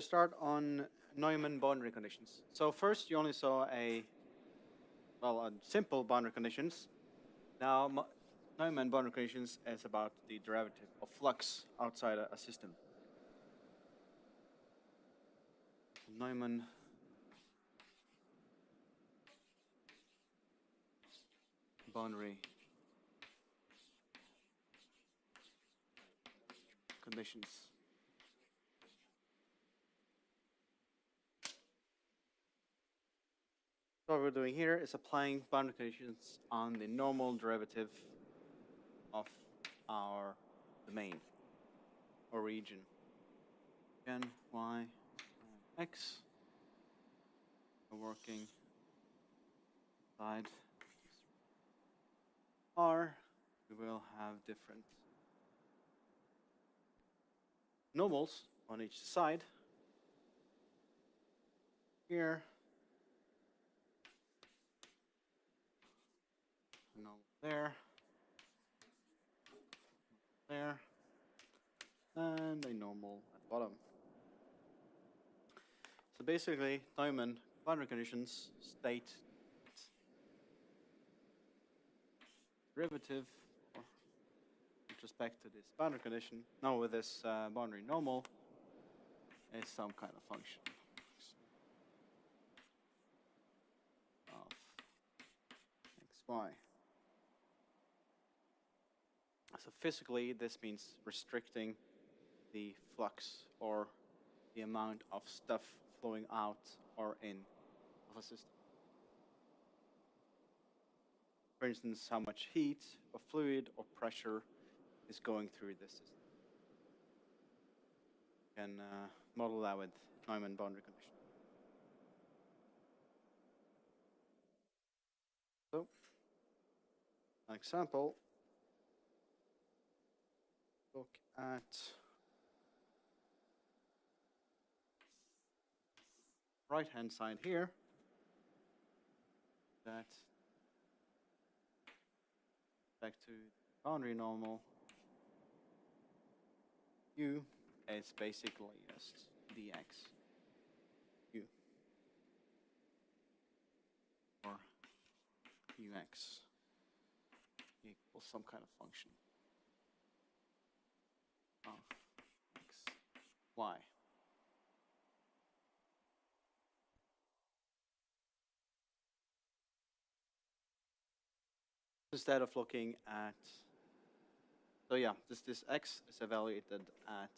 to start on Neumann boundary conditions. So first you only saw a simple boundary conditions. Now Neumann boundary conditions is about the derivative of flux outside a system. Neumann boundary conditions. So what we're doing here is applying boundary conditions on the normal derivative of our domain or region. Again, y, x. We're working side r. We will have different normals on each side. Here, a normal there, there, and a normal at the bottom. So basically, Neumann boundary conditions state derivative with respect to this boundary condition, now with this boundary normal, is some kind of function of xy. So physically, this means restricting the flux or the amount of stuff flowing out or in of a system. For instance, how much heat or fluid or pressure is going through this system. You can model that with Neumann boundary condition. So, an example, look at right-hand side here, that back to boundary normal, u is basically just dx u or ux equals some kind of function of x, y. Instead of looking at, so yeah, this x is evaluated at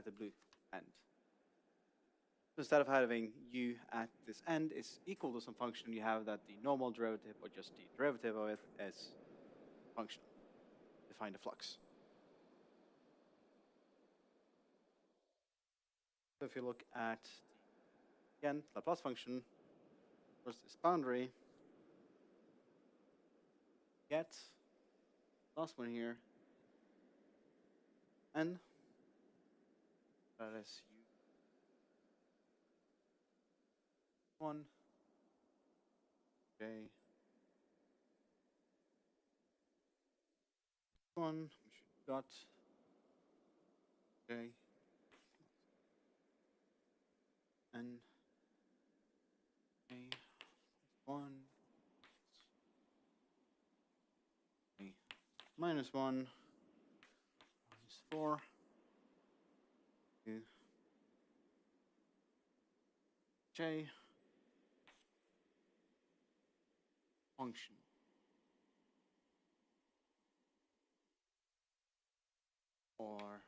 the blue end. Instead of having u at this end is equal to some function, you have that the normal derivative or just the derivative of it is function. Define the flux. So if you look at, again, Laplace function versus this boundary, get last one here, n, that is u. 1, j, 1, we should got j, n, j, 1, j, minus 1, minus 4, 2, j, function or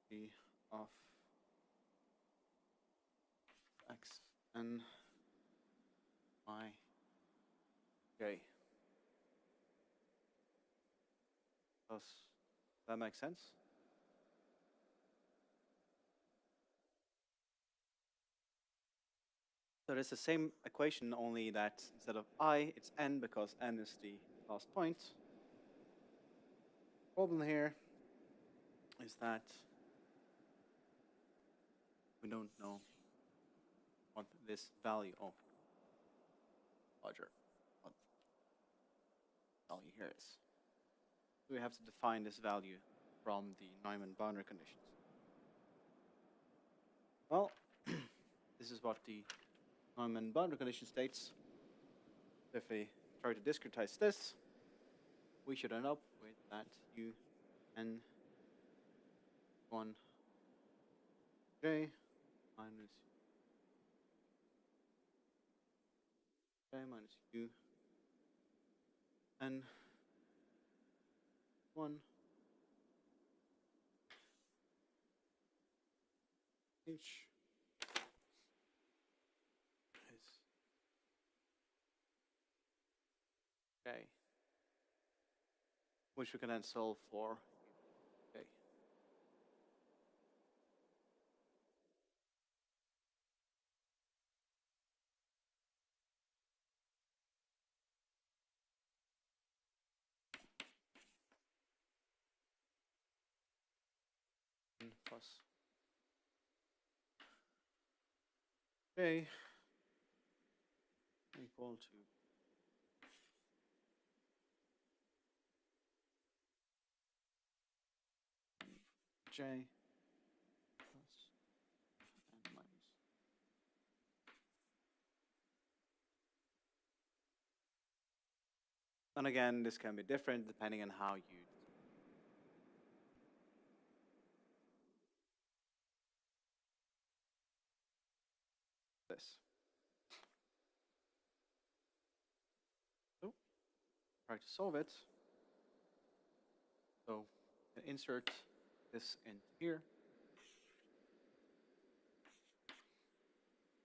d of x n y j. Does that make sense? So it's the same equation, only that instead of I, it's n, because n is the last point. Problem here is that we don't know what this value of what value here is. we have to define this value from the Neumann boundary conditions. Well, this is what the Neumann boundary condition states. If we try to discretize this, we should end up with that u n 1 j minus u n 1 h is j, which we can then solve for j. Plus j equal to j plus n minus. And again, this can be different depending on how you this. So, try to solve it. So, insert this in here.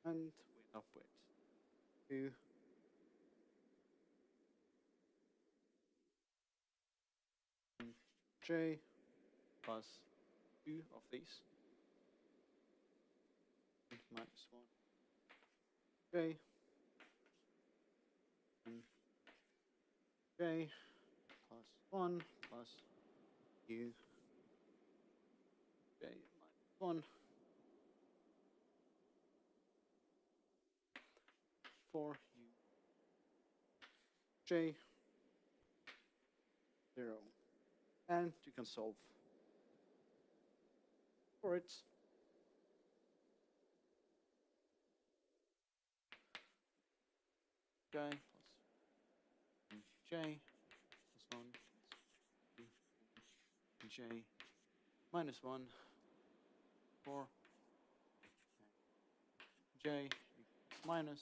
And we end up with 2 j plus 2 of these minus 1 j and j plus 1 plus u j minus 1 for u j 0. And you can solve for it. J plus j plus 1 j minus 1 for j minus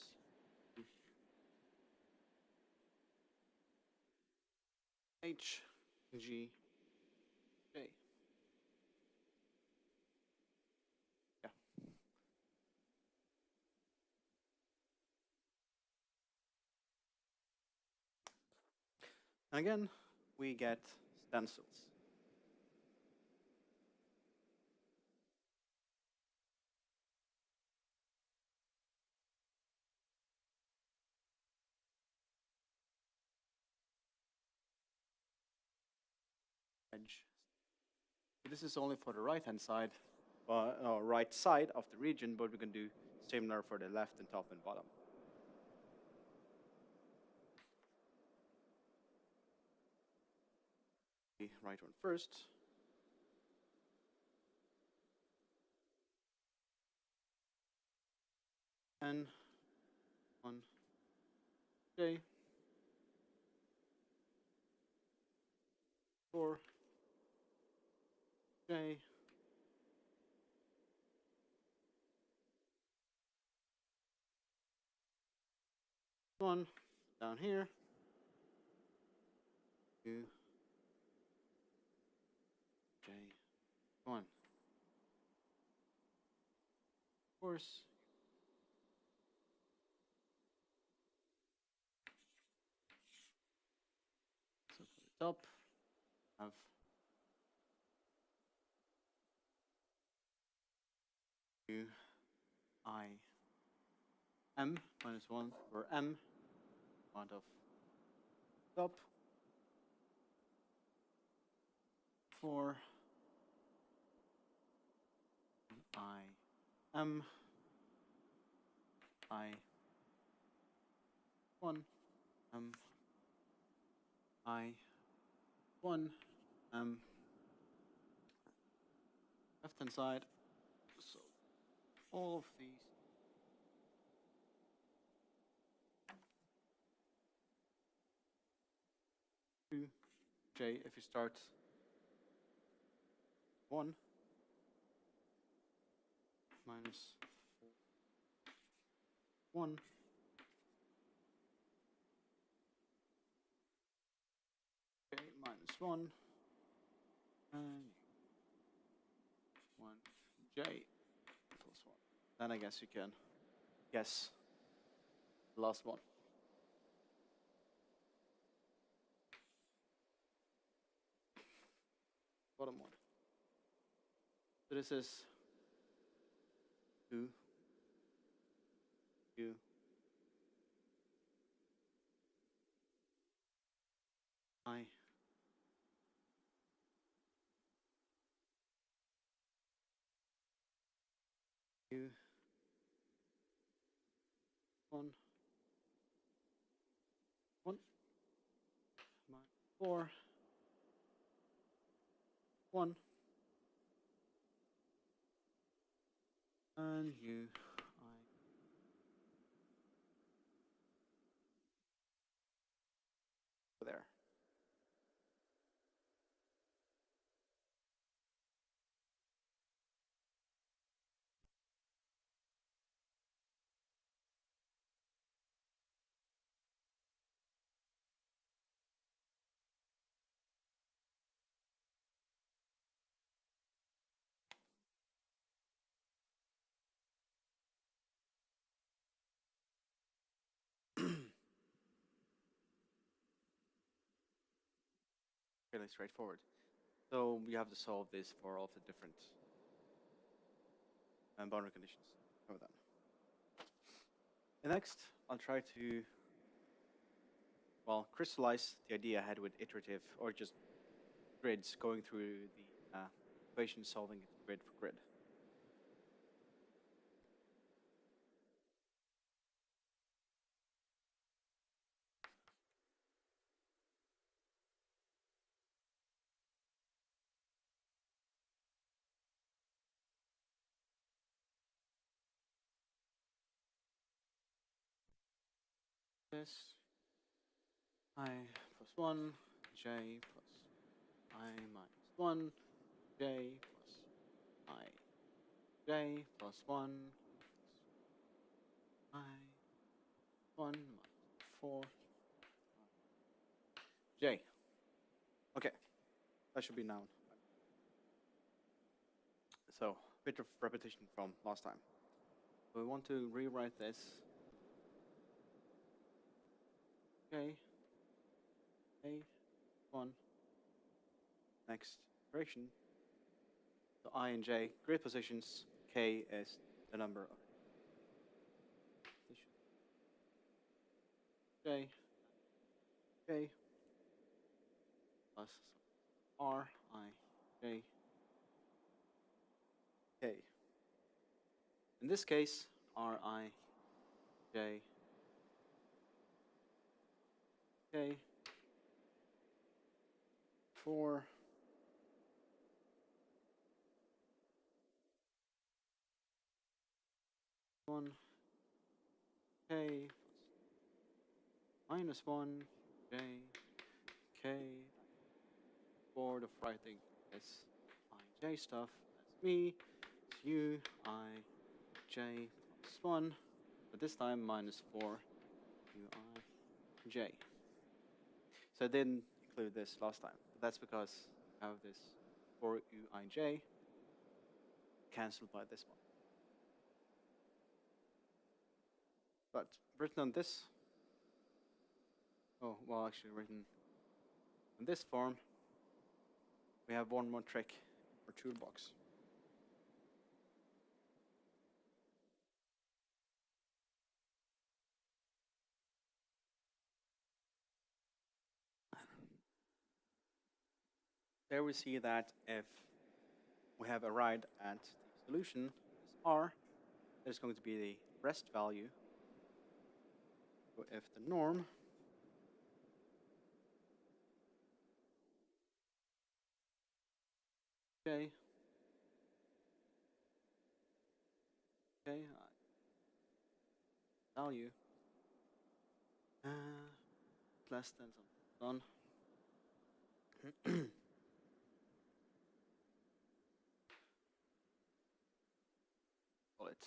h g j. Yeah. And again, we get stencils. Edge. This is only for the right-hand side, or right side of the region, but we can do similar for the left and top and bottom. The right one first. N 1 j 4 j 1 down here, 2 j 1. Of course, so for the top, have u I m minus 1 for m amount of top for I m I 1 m I 1 left-hand side. So all of these. J, if you start 1 minus 1 J minus 1 and 1 J plus 1. Then I guess you can guess the last one. Bottom one. So this is 2, U, I, U, 1, 1, minus 4, 1, and U, I. There. Fairly straightforward. So we have to solve this for all of the different boundary conditions. Over that. And next, I'll try to, well, crystallize the idea I had with iterative or just grids going through the equation, solving it grid for grid. This I plus 1, j plus I minus 1, j plus I, j plus 1, I, 1 minus 4, j. Okay, that should be known. So, a bit of repetition from last time. So we want to rewrite this. J, A, 1, next iteration. So I and j, grid positions, k is the number of positions. J, k, plus R, I, j, k. In this case, R, I, j, k, 4, one, k, minus 1, j, k, bored of writing this I, j stuff. That's me. It's u, I, j plus 1, but this time minus 4, u, I, j. So I didn't include this last time. But that's because I have this 4 u, I, j cancelled by this one. But written on this, oh, well, actually written in this form, we have one more trick for toolbox. There we see that if we have arrived at the solution as R, there's going to be the rest value. So if the norm Okay. Okay. Value. Less than something. Done. Call it.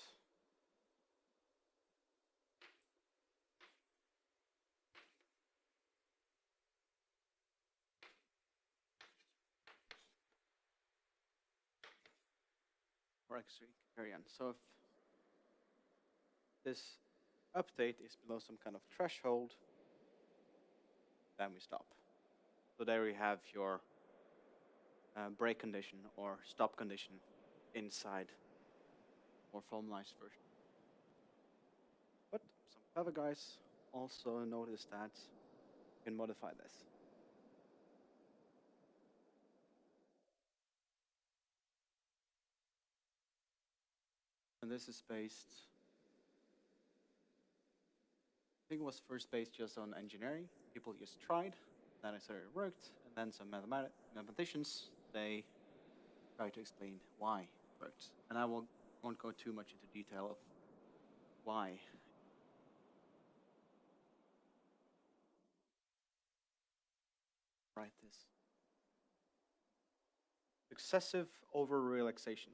Or actually, carry on. So if this update is below some kind of threshold, then we stop. So there we have your break condition or stop condition inside more formalized version. But some clever guys also noticed that you can modify this. And this is based, I think it was first based just on engineering. People just tried, then it started worked, and then some mathematicians, they tried to explain why it worked. And I won't go too much into detail of why. Write this. Excessive over-relaxation.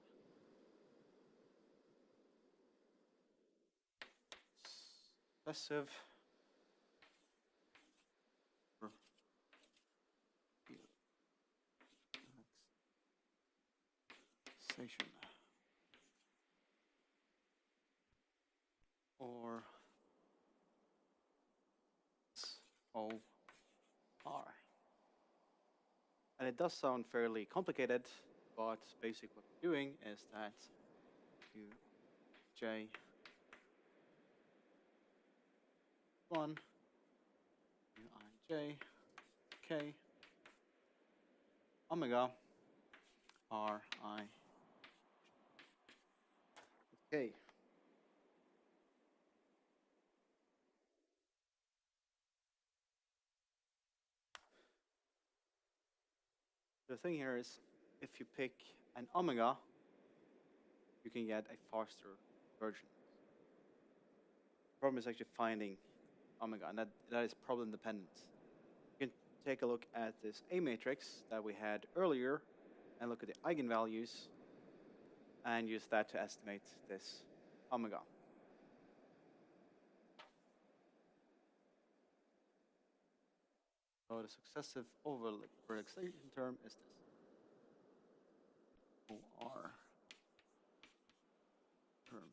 Excessive relaxation. Or OR. And it does sound fairly complicated, but basically what we're doing is that J1 Uij K omega Ri K. The thing here is, if you pick an omega, you can get a faster version. The problem is actually finding omega, and that is problem dependent. You can take a look at this A matrix that we had earlier and look at the eigenvalues and use that to estimate this omega. So the successive over-relaxation term is this. OR term.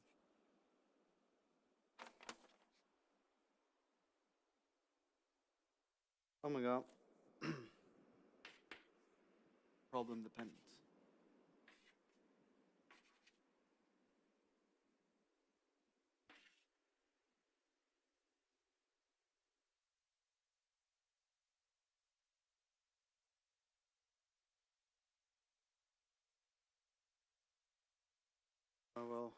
Omega problem dependent. I will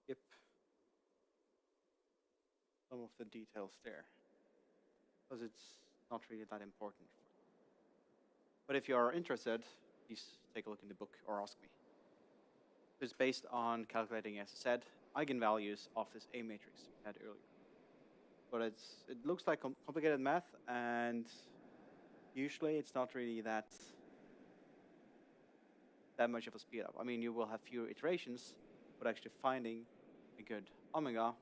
skip some of the details there, because it's not really that important. But if you are interested, please take a look in the book or ask me. It's based on calculating, as I said, eigenvalues of this A matrix we had earlier. But it looks like complicated math, and usually it's not really that much of a speed up. I mean, you will have fewer iterations, but actually finding a good omega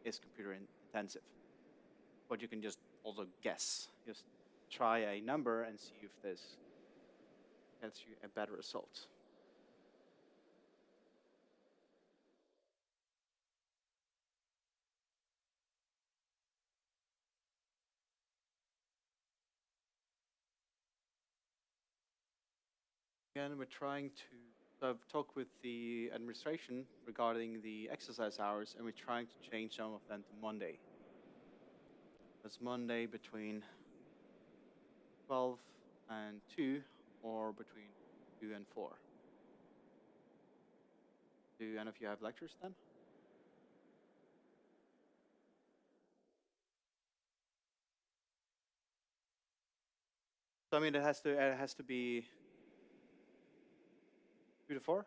is computer intensive. But you can just also guess. Just try a number and see if this gets you a better result. Again, we're trying to talk with the administration regarding the exercise hours, and we're trying to change some of them to Monday. That's Monday between 12 and 2, or between 2 and 4. Do any of you have lectures then? So I mean, it has to be 2 to 4.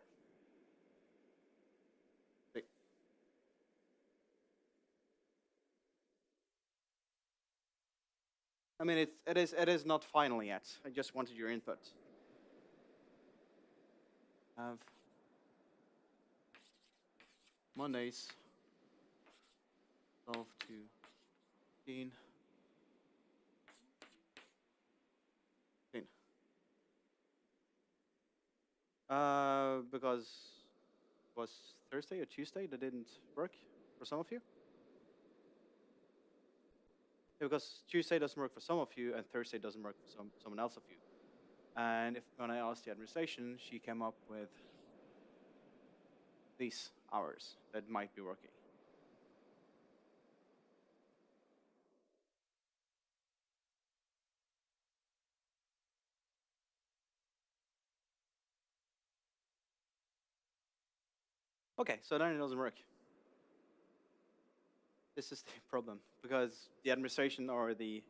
I mean, it is not final yet. I just wanted your input. Have Mondays solve to 15. Because it was Thursday or Tuesday that didn't work for some of you? Because Tuesday doesn't work for some of you and Thursday doesn't work for someone else of you. And when I asked the administration, she came up with these hours that might be working. Okay, so then it doesn't work. This is the problem, because the administration or the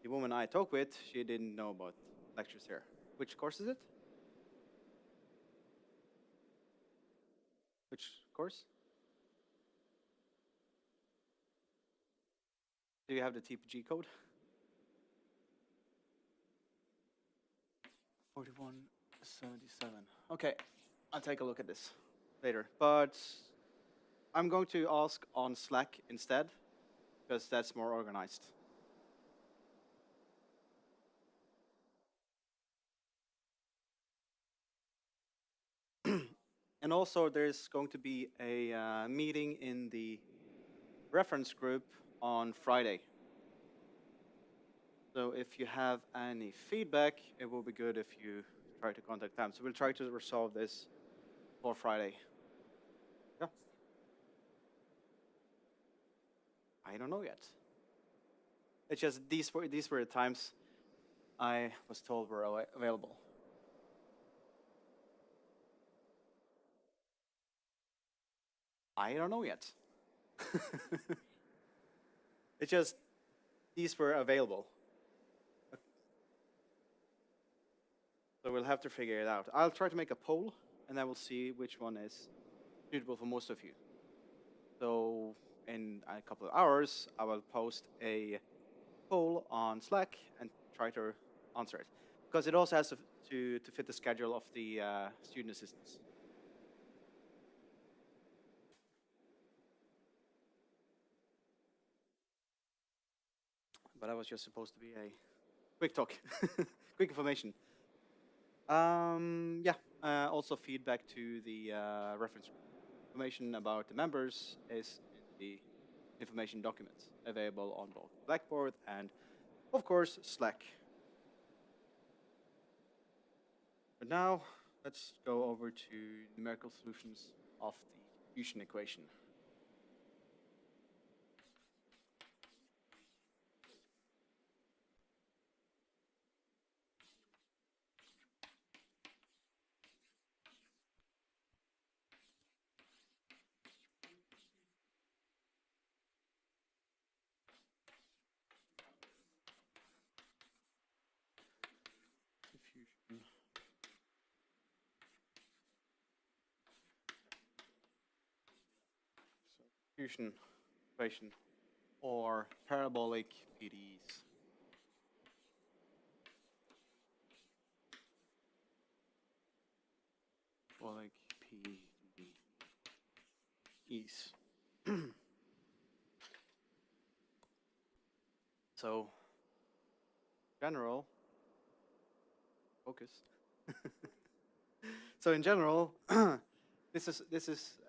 woman I talked with, she didn't know about lectures here. Which course is it? Which course? Do you have the TPG code? 4177. Okay, I'll take a look at this later. But I'm going to ask on Slack instead, because that's more organized. And also, there's going to be a meeting in the reference group on Friday. So if you have any feedback, it will be good if you try to contact them. So we'll try to resolve this for Friday. Yeah. I don't know yet. It's just these were the times I was told were available. I don't know yet. It's just these were available. So we'll have to figure it out. I'll try to make a poll, and then we'll see which one is suitable for most of you. So in a couple of hours, I will post a poll on Slack and try to answer it. Because it also has to fit the schedule of the student assistants. But that was just supposed to be a quick talk, quick information. Yeah, also feedback to the reference information about the members is in the information documents available on both Blackboard and, of course, Slack. But now, let's go over to numerical solutions of the diffusion equation. Diffusion. So, diffusion equation or parabolic PDEs. Parabolic PDEs. So, general, focus. So in general, this is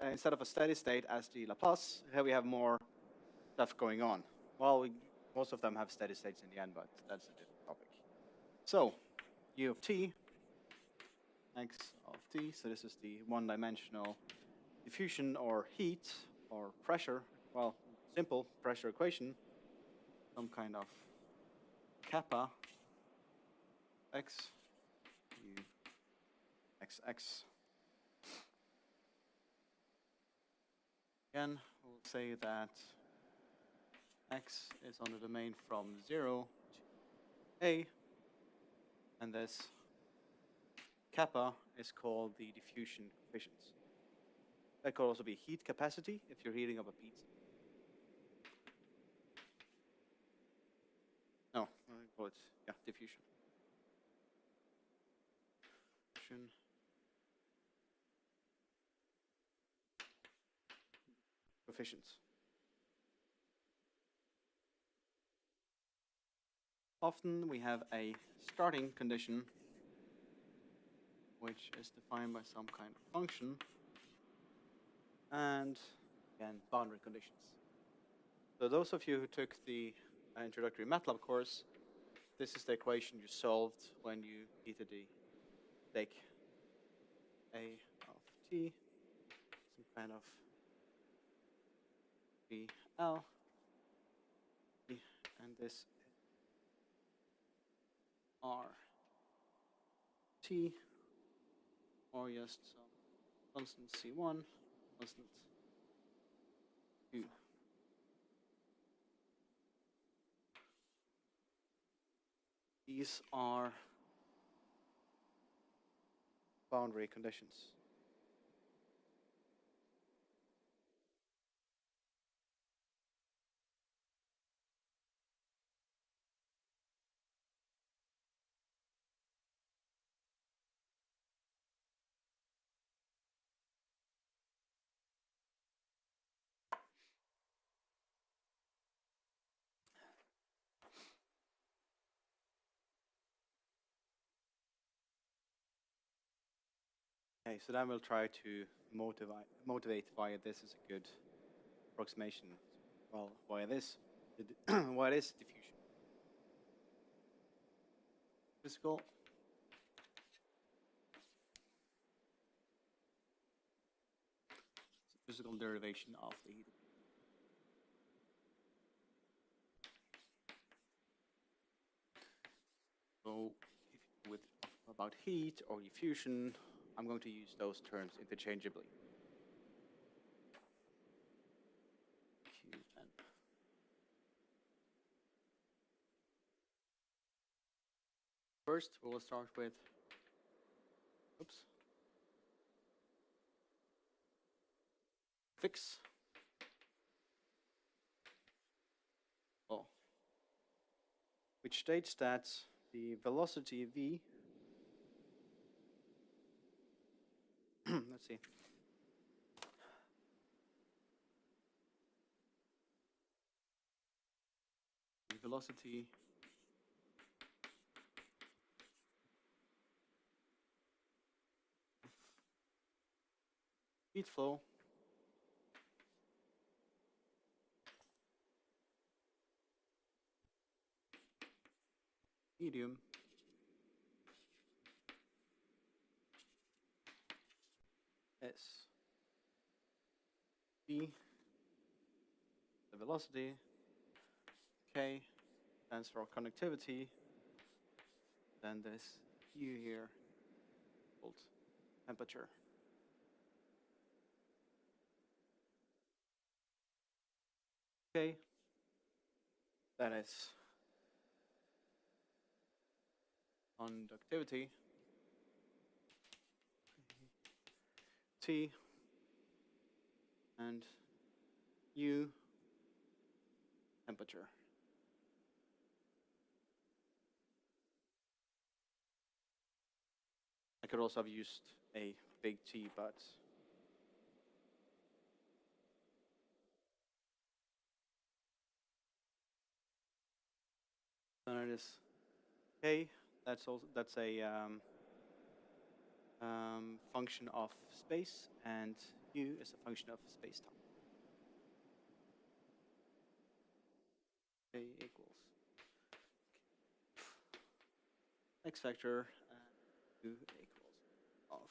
instead of a steady state as the Laplace, here we have more stuff going on. Well, most of them have steady states in the end, but that's a different topic. So, U of t, x of t, so this is the one-dimensional diffusion or heat or pressure, well, simple pressure equation, some kind of kappa x u xx. Again, we'll say that x is on the domain from 0 to a, and this kappa is called the diffusion coefficients. That could also be heat capacity if you're heating up a pizza. No, I call it, yeah, diffusion. Diffusion. Coefficients. Often we have a starting condition which is defined by some kind of function, and again, boundary conditions. So those of you who took the introductory MATLAB course, this is the equation you solved when you heated the steak. A of t, some kind of BL, and this R T, or just some constant C1, constant Q. These are boundary conditions. Okay, so then we'll try to motivate why this is a good approximation. Well, why this? Why this diffusion? Physical. It's a physical derivation of the heat. So, if with about heat or diffusion, I'm going to use those terms interchangeably. Q and first, we'll start with, fix. Oh, which states that the velocity v, let's see, the velocity heat flow medium S V, the velocity, K stands for conductivity, then this U here called temperature. Okay, that is conductivity, T, and U, temperature. I could also have used a big T, but then it is K. That's a function of space, and U is a function of space-time. K equals X vector, and U equals of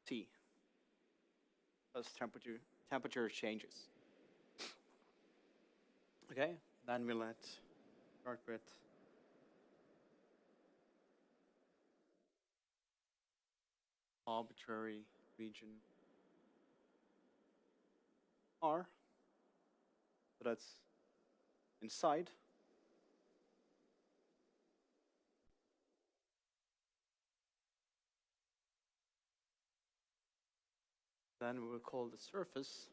T, as temperature changes. Okay, then we'll start with arbitrary region R. So that's inside. Then we will call the surface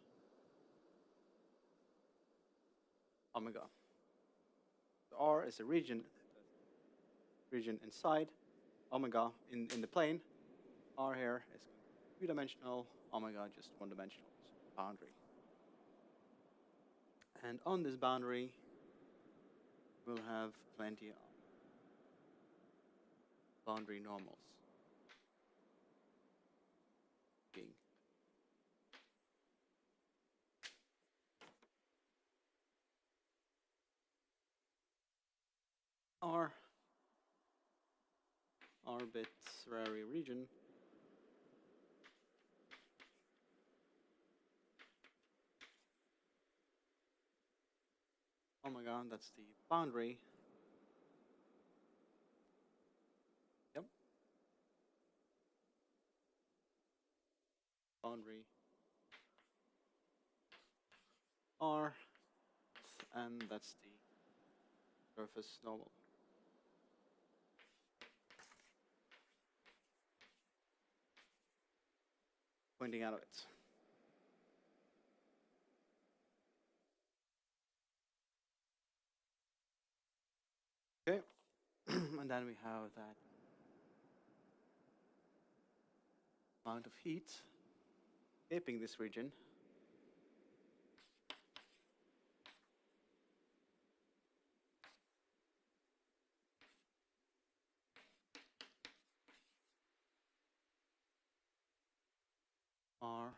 omega. So R is a region inside, omega in the plane. R here is two-dimensional, omega just one-dimensional, boundary. And on this boundary, we'll have plenty of boundary normals. Being R arbitrary region omega, that's the boundary. Yep. Boundary R, and that's the surface normal. Pointing out of it. Okay, and then we have that amount of heat escaping this region. R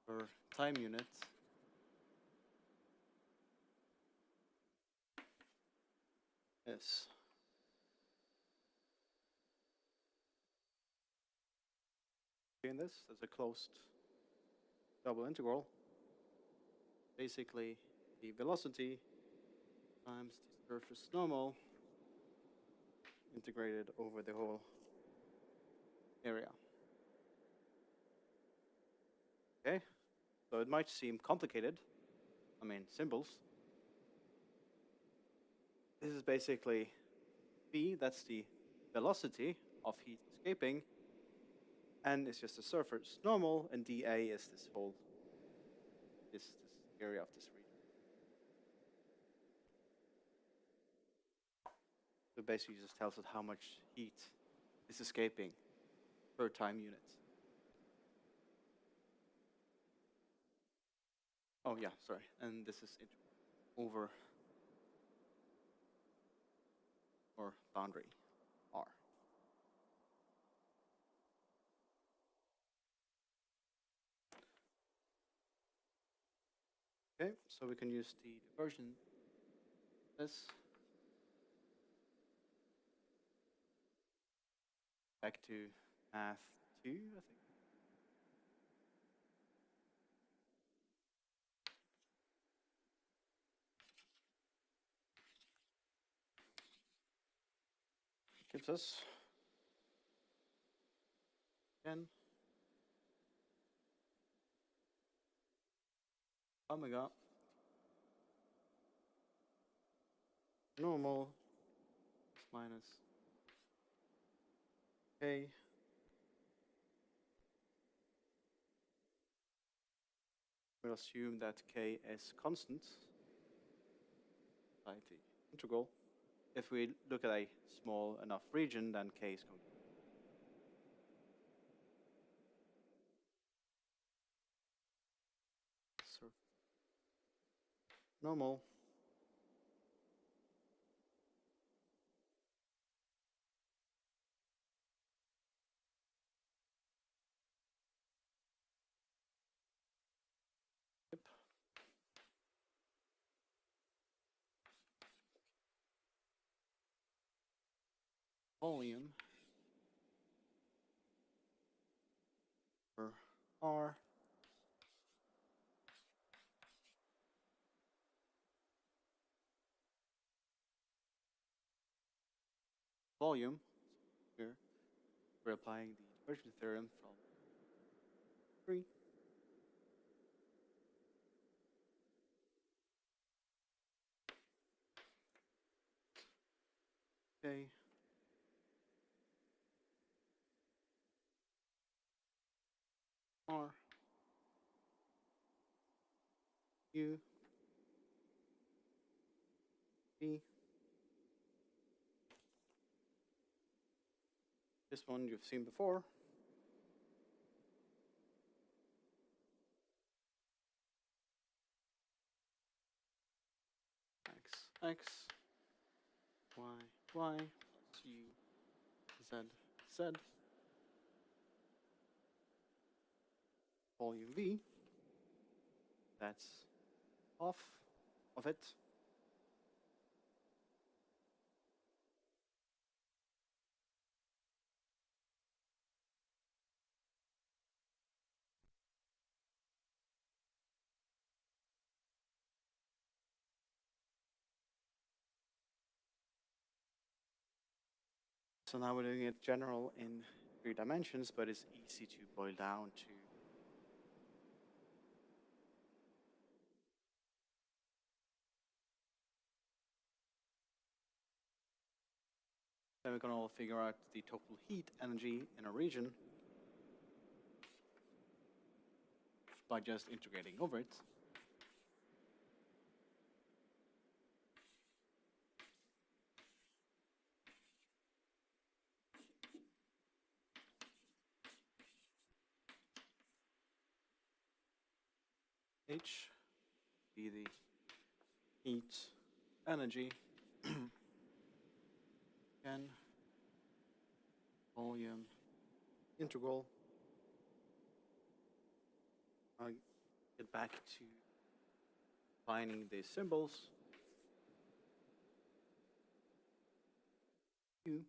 per time unit is in this as a closed double integral. Basically, the velocity times the surface normal integrated over the whole area. Okay, so it might seem complicated. I mean, symbols. This is basically V, that's the velocity of heat escaping. N is just the surface normal, and dA is this whole, this area of this region. So basically just tells us how much heat is escaping per time unit. Oh yeah, sorry, and this is it over or boundary R. Okay, so we can use the diversion this back to math 2, I think. Gives us again omega normal minus k we'll assume that k is constant by the integral. If we look at a small enough region, then k is going to normal volume for R volume. Here we're applying the diversion theorem from 3. Okay. U V. This one you've seen before. X, Y, Y, U, Z, Z. Volume V. That's off of it. So now we're doing it general in 3 dimensions, but it's easy to boil down to then we can all figure out the total heat energy in a region by just integrating over it. H be the heat energy again volume integral. I'll get back to defining the symbols. Q.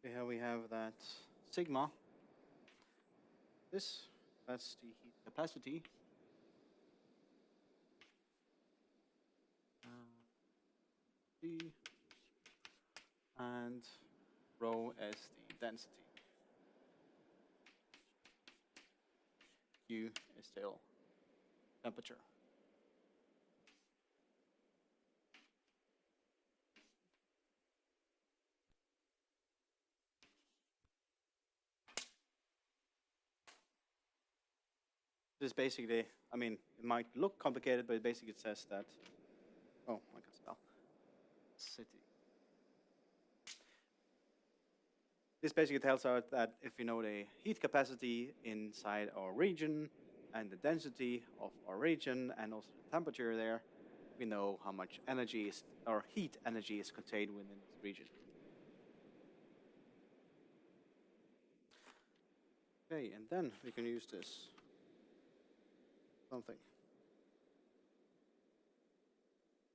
Here we have that sigma. That's the heat capacity. D. And rho as the density. Q is still temperature. This is basically, I mean, it might look complicated, but basically it says that, oh, I can spell, city. This basically tells us that if we know the heat capacity inside our region and the density of our region and also the temperature there, we know how much energy is, or heat energy is contained within this region. Okay, and then we can use this something.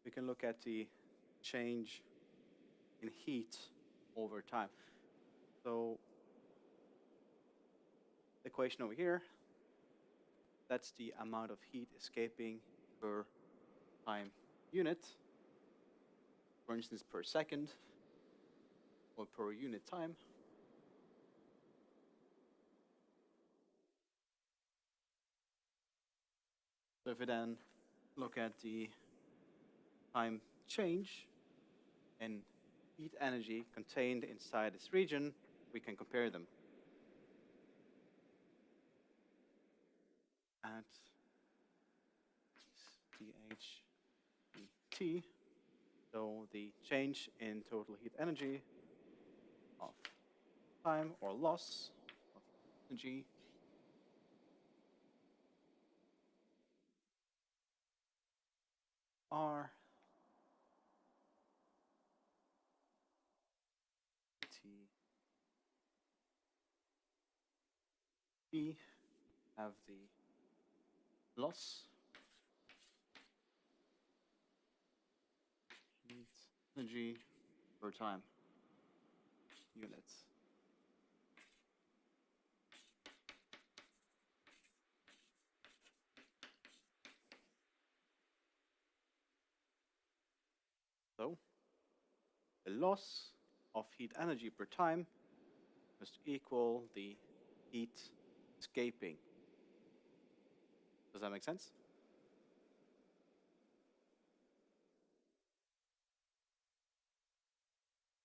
We can look at the change in heat over time. So the equation over here, that's the amount of heat escaping per time unit, for instance, per second or per unit time. So if we then look at the time change in heat energy contained inside this region, we can compare them. At dH/dt, so the change in total heat energy of time or loss of energy R T have the loss heat energy per time units. So the loss of heat energy per time must equal the heat escaping. Does that make sense?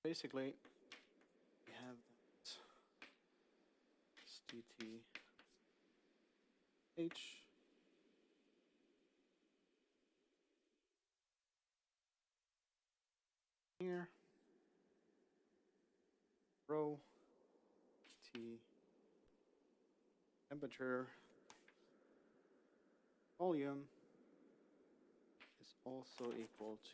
Basically, we have that dt H. Here. Rho T temperature volume is also equal to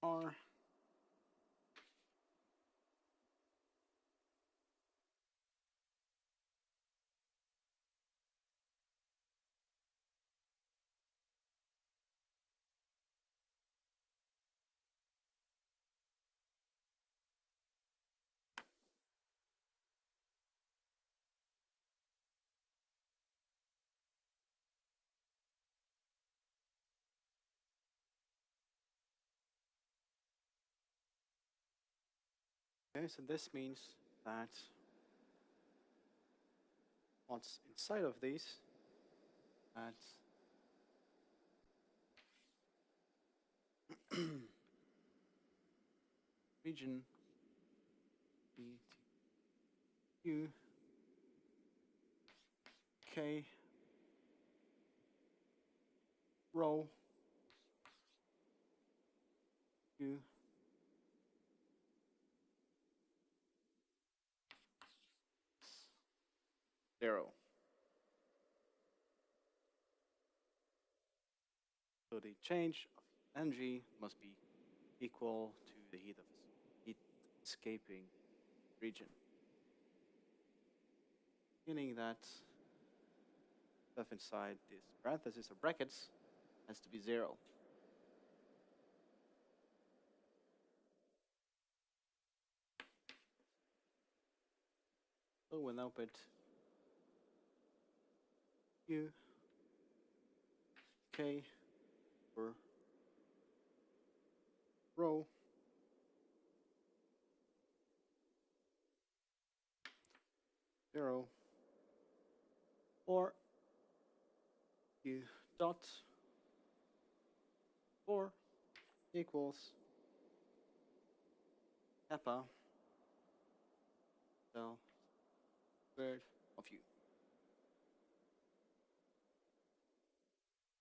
R Okay, so this means that what's inside of these at region BTU K rho U 0. So the change of energy must be equal to the heat escaping region, meaning that stuff inside this parentheses or brackets has to be 0. So we'll now put U K for rho zero or U dot 4 equals kappa del squared of U,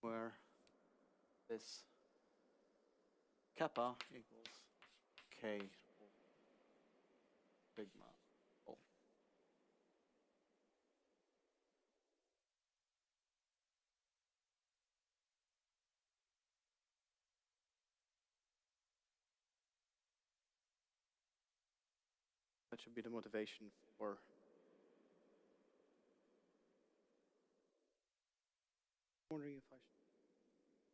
where this kappa equals K sigma O. That should be the motivation for wondering if I should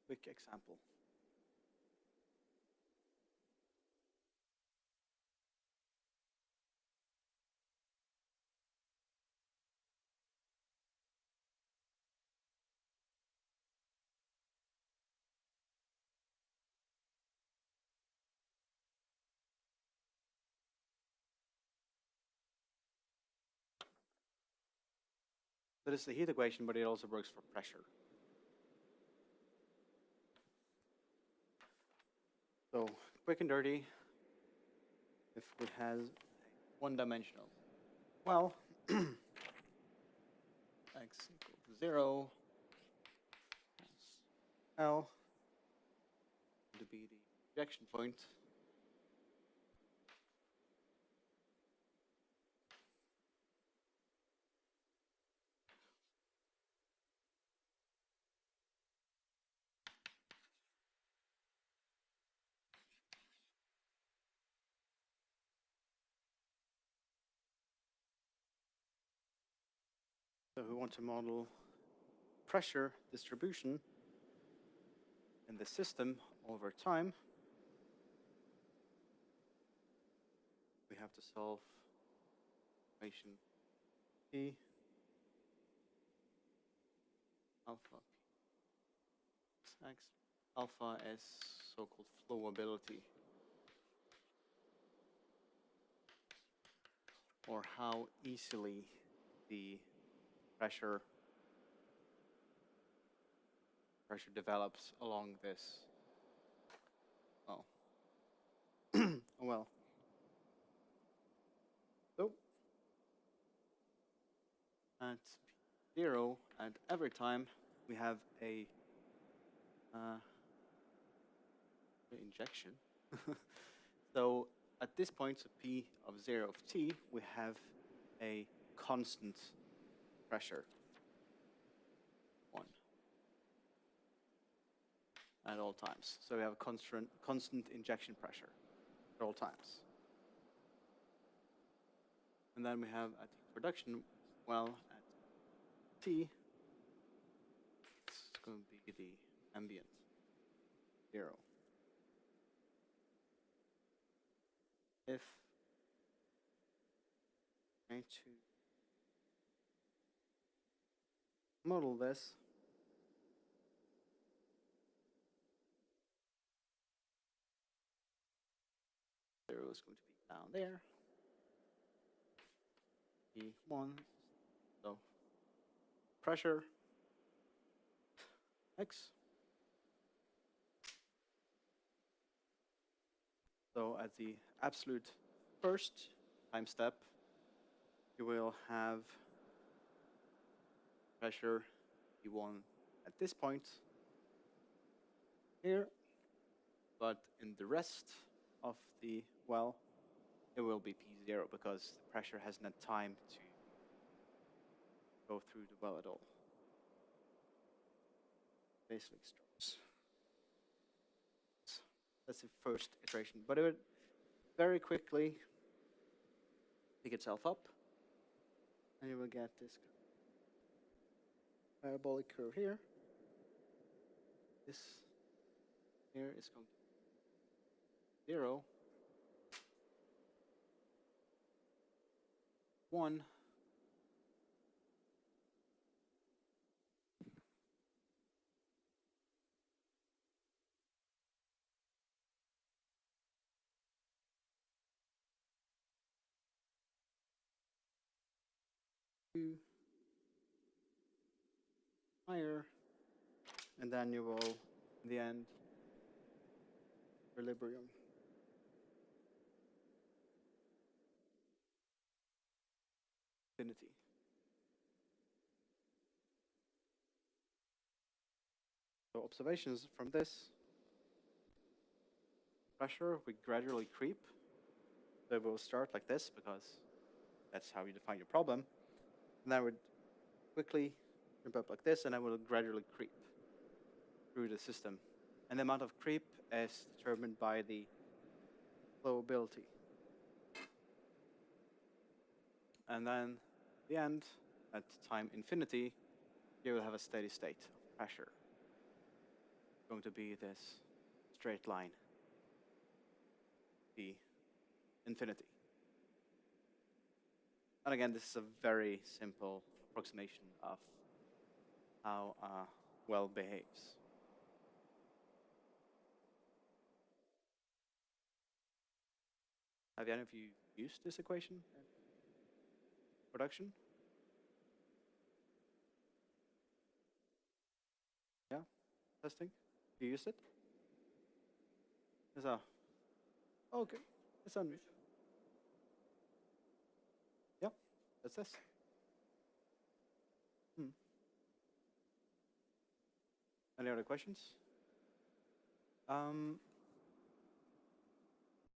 quick example. That is the heat equation, but it also works for pressure. So quick and dirty, if we have one-dimensional, well, x equals 0, L to be the projection point. So we want to model pressure distribution in the system over time. We have to solve equation P alpha x. Alpha is so-called flowability, or how easily the pressure develops along this, well, at 0, and every time we have a injection. So at this point, so P of 0 of t, we have a constant pressure, 1, at all times. So we have a constant injection pressure at all times. And then we have at production, well, at T, it's going to be the ambient, 0. If I'm going to model this, 0 is going to be down there. P1, so pressure, X. So at the absolute first time step, you will have pressure P1 at this point here, but in the rest of the well, it will be P0 because the pressure hasn't had time to go through the well at all. Basically stops. That's the first iteration, but it would very quickly pick itself up, and you will get this parabolic curve here. This here is going to be 0, 1, 2, higher, and then you will, in the end, equilibrium. Infinity. So observations from this pressure will gradually creep. So it will start like this because that's how you define your problem. And then it would quickly creep up like this, and then will gradually creep through the system. And the amount of creep is determined by the flowability. And then at the end, at time infinity, you will have a steady state of pressure. It's going to be this straight line, the infinity. And again, this is a very simple approximation of how a well behaves. Have any of you used this equation in production? Yeah? Testing? You used it? Yes, okay. It's on me. Yeah, that's this. Any other questions?